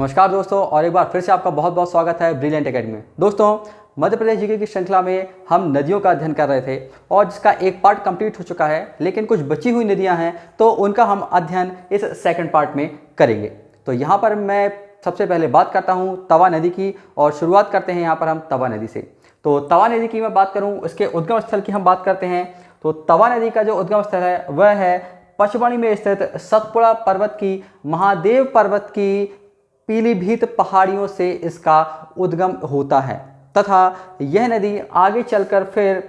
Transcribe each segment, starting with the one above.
नमस्कार दोस्तों, और एक बार फिर से आपका बहुत बहुत स्वागत है ब्रिलियंट एकेडमी में। दोस्तों, मध्य प्रदेश जीके की श्रृंखला में हम नदियों का अध्ययन कर रहे थे और जिसका एक पार्ट कंप्लीट हो चुका है, लेकिन कुछ बची हुई नदियां हैं तो उनका हम अध्ययन इस सेकंड पार्ट में करेंगे। तो यहाँ पर मैं सबसे पहले बात करता हूँ तवा नदी की, और शुरुआत करते हैं यहाँ पर हम तवा नदी से। तो तवा नदी की मैं बात करूँ, इसके उद्गम स्थल की हम बात करते हैं। तो तवा नदी का जो उद्गम स्थल है वह है पचमढ़ी में स्थित सतपुड़ा पर्वत की महादेव पर्वत की पीलीभीत पहाड़ियों से इसका उद्गम होता है, तथा यह नदी आगे चलकर फिर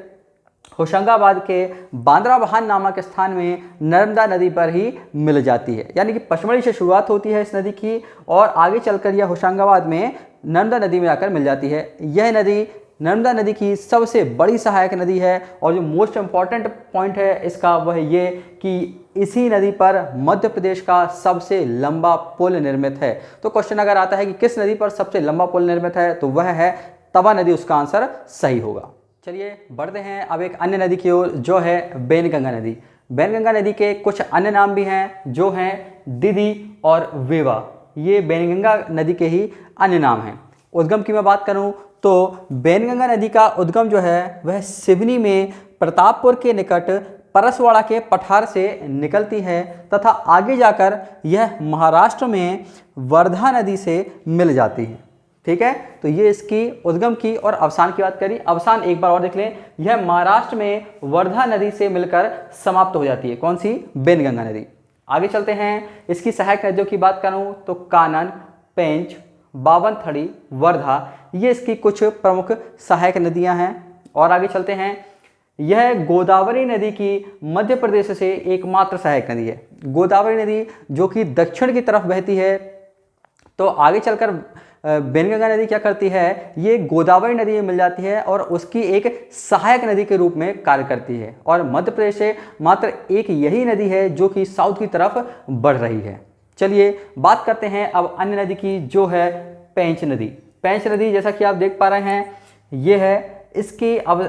होशंगाबाद के बांद्राबहान नामक स्थान में नर्मदा नदी पर ही मिल जाती है। यानी कि पचमढ़ी से शुरुआत होती है इस नदी की और आगे चलकर यह होशंगाबाद में नर्मदा नदी में आकर मिल जाती है। यह नदी नर्मदा नदी की सबसे बड़ी सहायक नदी है, और जो मोस्ट इम्पॉर्टेंट पॉइंट है इसका वह ये कि इसी नदी पर मध्य प्रदेश का सबसे लंबा पुल निर्मित है। तो क्वेश्चन अगर आता है कि किस नदी पर सबसे लंबा पुल निर्मित है, तो वह है तवा नदी, उसका आंसर सही होगा। चलिए बढ़ते हैं अब एक अन्य नदी की ओर, जो है बैनगंगा नदी। बैनगंगा नदी के कुछ अन्य नाम भी हैं, जो हैं दीदी और वेवा। ये बैनगंगा नदी के ही अन्य नाम हैं। उद्गम की मैं बात करूं तो बैनगंगा नदी का उद्गम जो है वह सिवनी में प्रतापपुर के निकट परसवाड़ा के पठार से निकलती है, तथा आगे जाकर यह महाराष्ट्र में वर्धा नदी से मिल जाती है। ठीक है, तो ये इसकी उद्गम की और अवसान की बात करी। अवसान एक बार और देख लें, यह महाराष्ट्र में वर्धा नदी से मिलकर समाप्त हो जाती है। कौन सी? बैनगंगा नदी। आगे चलते हैं, इसकी सहायक नदियों की बात करूं तो कानन, पेंच, बावनथड़ी, वर्धा, ये इसकी कुछ प्रमुख सहायक नदियां हैं। और आगे चलते हैं, यह गोदावरी नदी की मध्य प्रदेश से एकमात्र सहायक नदी है। गोदावरी नदी जो कि दक्षिण की तरफ बहती है, तो आगे चलकर बैनगंगा नदी क्या करती है, ये गोदावरी नदी में मिल जाती है और उसकी एक सहायक नदी के रूप में कार्य करती है। और मध्य प्रदेश से मात्र एक यही नदी है जो कि साउथ की तरफ बढ़ रही है। चलिए बात करते हैं अब अन्य नदी की, जो है पेंच नदी। पेंच नदी जैसा कि आप देख पा रहे हैं, ये है। इसकी अब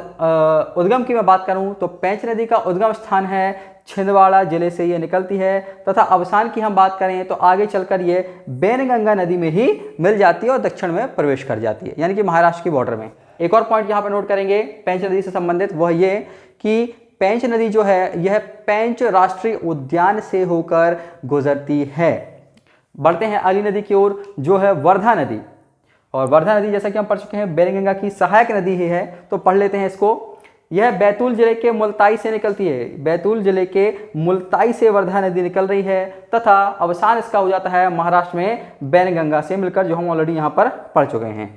उद्गम की मैं बात करूं तो पेंच नदी का उद्गम स्थान है छिंदवाड़ा जिले से ये निकलती है, तथा अवसान की हम बात करें तो आगे चलकर ये बैनगंगा नदी में ही मिल जाती है और दक्षिण में प्रवेश कर जाती है, यानी कि महाराष्ट्र की बॉर्डर में। एक और पॉइंट यहाँ पर नोट करेंगे पेंच नदी से संबंधित, वह ये कि पेंच नदी जो है यह पेंच राष्ट्रीय उद्यान से होकर गुजरती है। बढ़ते हैं अगली नदी की ओर, जो है वर्धा नदी। और वर्धा नदी जैसा कि हम पढ़ चुके हैं बैनगंगा की सहायक नदी ही है, तो पढ़ लेते हैं इसको। यह बैतूल जिले के मुल्ताई से निकलती है। बैतूल जिले के मुल्ताई से वर्धा नदी निकल रही है, तथा अवसान इसका हो जाता है महाराष्ट्र में बैनगंगा से मिलकर, जो हम ऑलरेडी यहाँ पर पढ़ चुके हैं।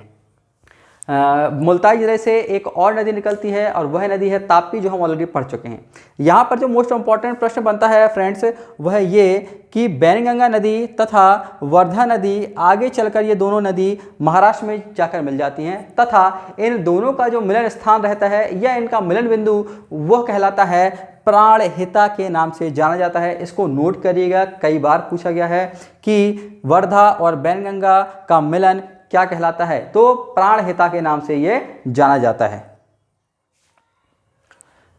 मुल्ताई जिले से एक और नदी निकलती है और वह नदी है ताप्ती, जो हम ऑलरेडी पढ़ चुके हैं। यहाँ पर जो मोस्ट इंपॉर्टेंट प्रश्न बनता है फ्रेंड्स, वह ये कि बैनगंगा नदी तथा वर्धा नदी आगे चलकर ये दोनों नदी महाराष्ट्र में जाकर मिल जाती हैं, तथा इन दोनों का जो मिलन स्थान रहता है या इनका मिलन बिंदु वह कहलाता है प्राणहिता के नाम से जाना जाता है। इसको नोट करिएगा, कई बार पूछा गया है कि वर्धा और बैनगंगा का मिलन क्या कहलाता है, तो प्राणहिता के नाम से ये जाना जाता है।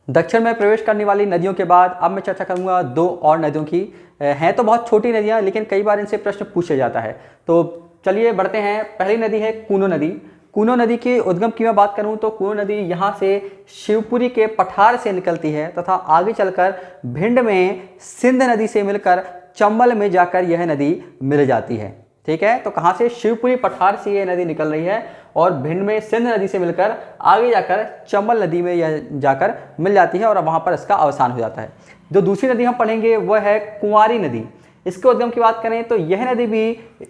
दक्षिण में प्रवेश करने वाली नदियों के बाद अब मैं चर्चा करूंगा दो और नदियों की। हैं तो बहुत छोटी नदियां, लेकिन कई बार इनसे प्रश्न पूछा जाता है। तो चलिए बढ़ते हैं। पहली नदी है कूनो नदी। कूनो नदी के उद्गम की मैं बात करूं तो कूनो नदी यहाँ से शिवपुरी के पठार से निकलती है, तथा आगे चलकर भिंड में सिंध नदी से मिलकर चंबल में जाकर यह नदी मिल जाती है। ठीक है, तो कहाँ से? शिवपुरी पठार से ये नदी निकल रही है और भिंड में सिंध नदी से मिलकर आगे जाकर चंबल नदी में यह जाकर मिल जाती है और अब वहाँ पर इसका अवसान हो जाता है। जो दूसरी नदी हम पढ़ेंगे वह है कुंवारी नदी। इसके उद्गम की बात करें तो यह नदी भी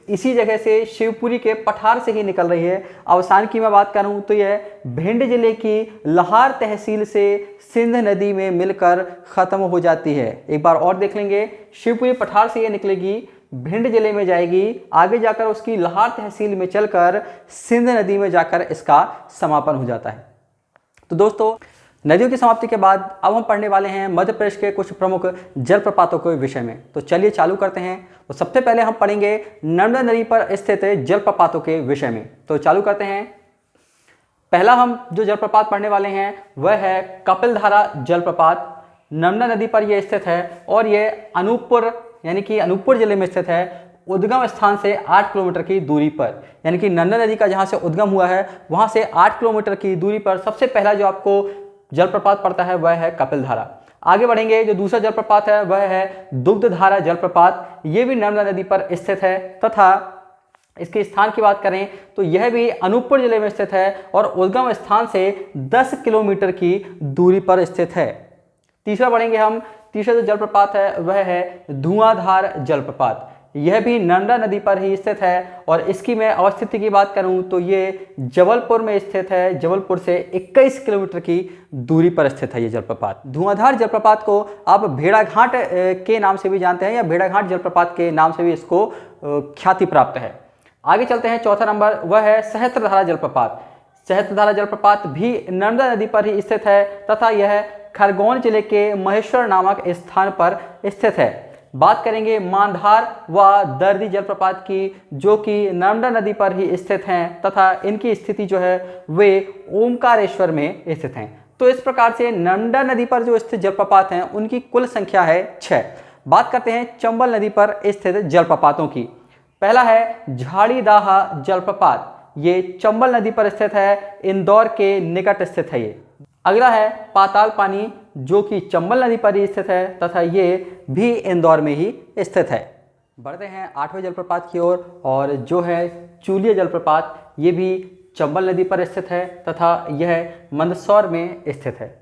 इसी जगह से शिवपुरी के पठार से ही निकल रही है। अवसान की मैं बात करूं तो यह भिंड जिले की लाहार तहसील से सिंध नदी में मिलकर खत्म हो जाती है। एक बार और देख लेंगे, शिवपुरी पठार से यह निकलेगी, भिंड जिले में जाएगी, आगे जाकर उसकी लाहार तहसील में चलकर सिंध नदी में जाकर इसका समापन हो जाता है। तो दोस्तों, नदियों की समाप्ति के बाद अब हम पढ़ने वाले हैं मध्य प्रदेश के कुछ प्रमुख जलप्रपातों के विषय में। तो चलिए चालू करते हैं। तो सबसे पहले हम पढ़ेंगे नर्मदा नदी पर स्थित जलप्रपातों के विषय में। तो चालू करते हैं। पहला हम जो जलप्रपात पढ़ने वाले हैं वह है कपिलधारा जलप्रपात। नर्मदा नदी पर यह स्थित है और यह अनूपपुर यानी कि अनूपपुर जिले में स्थित है। उद्गम स्थान से 8 किलोमीटर की दूरी पर, यानी कि नर्मदा नदी का जहाँ से उद्गम हुआ है वहाँ से 8 किलोमीटर की दूरी पर सबसे पहला जो आपको जलप्रपात पड़ता है वह है कपिलधारा। आगे बढ़ेंगे, जो दूसरा जलप्रपात है वह है दुग्धधारा जलप्रपात। ये भी नर्मदा नदी पर स्थित है तथा इसके स्थान की बात करें तो यह भी अनूपपुर जिले में स्थित है और उद्गम स्थान से 10 किलोमीटर की दूरी पर स्थित है। तीसरा बढ़ेंगे हम, तीसरा जो जलप्रपात है वह है धुआंधार जलप्रपात। यह भी नर्मदा नदी पर ही स्थित है और इसकी मैं अवस्थिति की बात करूं तो ये जबलपुर में स्थित है। जबलपुर से 21 किलोमीटर की दूरी पर स्थित है ये जलप्रपात। धुआंधार जलप्रपात को आप भेड़ाघाट के नाम से भी जानते हैं या भेड़ाघाट जलप्रपात के नाम से भी इसको ख्याति प्राप्त है। आगे चलते हैं, चौथा नंबर वह है सहस्त्रधारा जलप्रपात। सहस्त्रधारा जलप्रपात भी नर्मदा नदी पर ही स्थित है तथा यह खरगोन जिले के महेश्वर नामक स्थान पर स्थित है। बात करेंगे मांधार व दर्दी जलप्रपात की, जो कि नर्मदा नदी पर ही स्थित हैं तथा इनकी स्थिति जो है वे ओमकारेश्वर में स्थित हैं। तो इस प्रकार से नर्मदा नदी पर जो स्थित जलप्रपात हैं उनकी कुल संख्या है 6। बात करते हैं चंबल नदी पर स्थित जलप्रपातों की। पहला है झाड़ीदाहा जलप्रपात, ये चंबल नदी पर स्थित है, इंदौर के निकट स्थित है ये। अगला है पाताल पानी, जो कि चंबल नदी पर ही स्थित है तथा ये भी इंदौर में ही स्थित है। बढ़ते हैं 8वें जलप्रपात की ओर और जो है चूलिया जलप्रपात, ये भी चंबल नदी पर स्थित है तथा यह मंदसौर में स्थित है।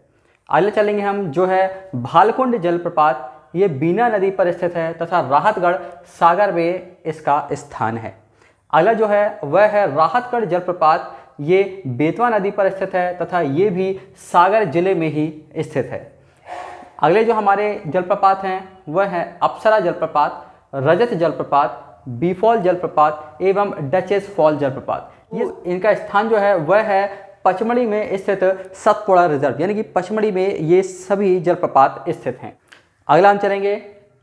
आगे चलेंगे हम, जो है भालकुंड जलप्रपात, ये बीना नदी पर स्थित है तथा राहतगढ़ सागर में इसका स्थान है। अगला जो है वह है राहतगढ़ जलप्रपात, ये बेतवा नदी पर स्थित है तथा ये भी सागर जिले में ही स्थित है। अगले जो हमारे जलप्रपात हैं वह है अप्सरा जलप्रपात, रजत जलप्रपात, बीफॉल जलप्रपात एवं डचेस फॉल जलप्रपात। ये इनका स्थान जो है वह है पचमढ़ी में स्थित सतपुड़ा रिजर्व, यानी कि पचमढ़ी में ये सभी जलप्रपात स्थित हैं। अगला हम चलेंगे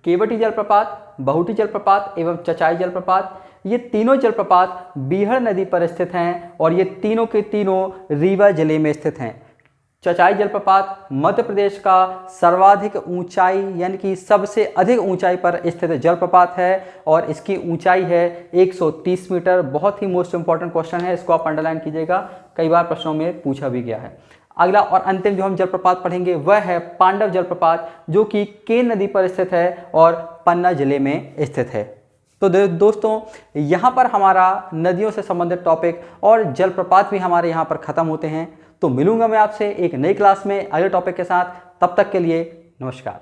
केवटी जलप्रपात, बहुटी जलप्रपात एवं चचाई जलप्रपात। ये तीनों जलप्रपात बीहड़ नदी पर स्थित हैं और ये तीनों के तीनों रीवा जिले में स्थित हैं। चचाई जलप्रपात मध्य प्रदेश का सर्वाधिक ऊंचाई, यानी कि सबसे अधिक ऊंचाई पर स्थित जलप्रपात है और इसकी ऊंचाई है 130 मीटर। बहुत ही मोस्ट इंपॉर्टेंट क्वेश्चन है, इसको आप अंडरलाइन कीजिएगा, कई बार प्रश्नों में पूछा भी गया है। अगला और अंतिम जो हम जलप्रपात पढ़ेंगे वह है पांडव जलप्रपात, जो कि केन नदी पर स्थित है और पन्ना जिले में स्थित है। तो दोस्तों, यहाँ पर हमारा नदियों से संबंधित टॉपिक और जलप्रपात भी हमारे यहाँ पर ख़त्म होते हैं। तो मिलूंगा मैं आपसे एक नई क्लास में अगले टॉपिक के साथ। तब तक के लिए नमस्कार।